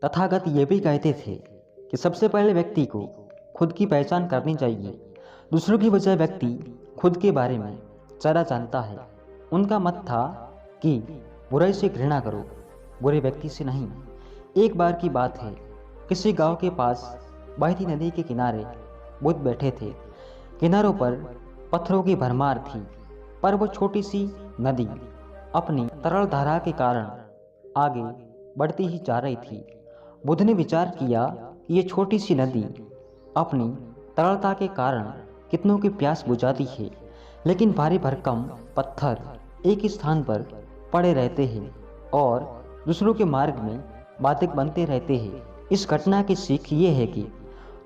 तथागत ये भी कहते थे कि सबसे पहले व्यक्ति को खुद की पहचान करनी चाहिए। दूसरों की बजाय व्यक्ति खुद के बारे में ज़्यादा जानता है। उनका मत था कि बुराई से घृणा करो, बुरे व्यक्ति से नहीं। एक बार की बात है, किसी गांव के पास बहती नदी के किनारे बुद्ध बैठे थे। किनारों पर पत्थरों की भरमार थी, पर वो छोटी सी नदी अपनी तरल धारा के कारण आगे बढ़ती ही जा रही थी। बुद्ध ने विचार किया कि ये छोटी सी नदी अपनी तरलता के कारण कितनों की प्यास बुझाती है, लेकिन भारी भरकम पत्थर एक ही स्थान पर पड़े रहते हैं और दूसरों के मार्ग में बाधक बनते रहते हैं। इस घटना की सीख ये है कि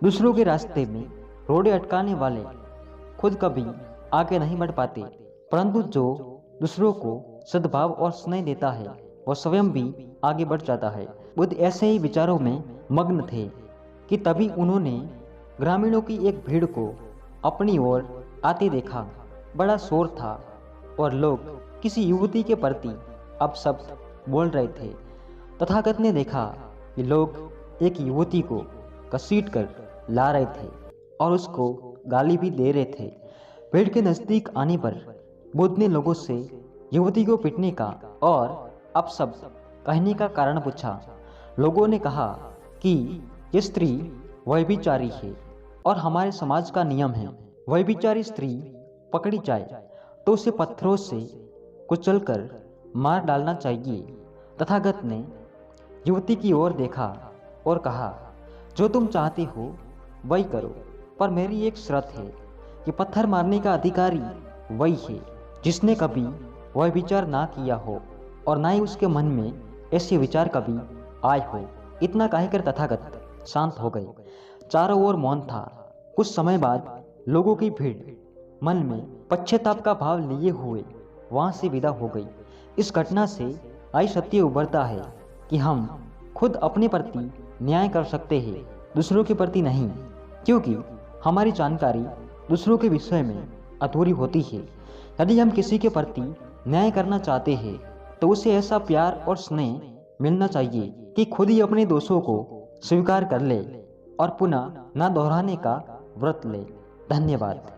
दूसरों के रास्ते में रोड़े अटकाने वाले खुद कभी आगे नहीं बढ़ पाते, परंतु जो दूसरों को सद्भाव और स्नेह देता है वह स्वयं भी आगे बढ़ जाता है। बुद्ध ऐसे ही विचारों में मग्न थे कि तभी उन्होंने ग्रामीणों की एक भीड़ को अपनी ओर आते देखा। बड़ा शोर था और लोग किसी युवती के प्रति अपशब्द बोल रहे थे। तथागत ने देखा कि लोग एक युवती को घसीटकर ला रहे थे और उसको गाली भी दे रहे थे। भीड़ के नजदीक आने पर बुद्ध ने लोगों से युवती को पीटने का और अपशब्द कहने का कारण पूछा। लोगों ने कहा कि ये स्त्री व्यभिचारी है और हमारे समाज का नियम है, व्यभिचारी स्त्री पकड़ी जाए तो उसे पत्थरों से कुचलकर मार डालना चाहिए। तथागत ने युवती की ओर देखा और कहा, जो तुम चाहते हो वही करो, पर मेरी एक शर्त है कि पत्थर मारने का अधिकारी वही है जिसने कभी वह विचार ना किया हो और ना ही उसके मन में ऐसे विचार कभी आए हो। इतना कहकर तथागत शांत हो गए। चारों ओर मौन था। कुछ समय बाद लोगों की भीड़ मन में पश्चाताप का भाव लिए हुए वहां से विदा हो गई। इस घटना से आई सत्य उभरता है कि हम खुद अपने प्रति न्याय कर सकते हैं, दूसरों के प्रति नहीं, क्योंकि हमारी जानकारी दूसरों के विषय में अधूरी होती है। यदि हम किसी के प्रति न्याय करना चाहते हैं तो उसे ऐसा प्यार और स्नेह मिलना चाहिए कि खुद ही अपने दोषों को स्वीकार कर ले और पुनः न दोहराने का व्रत ले। धन्यवाद।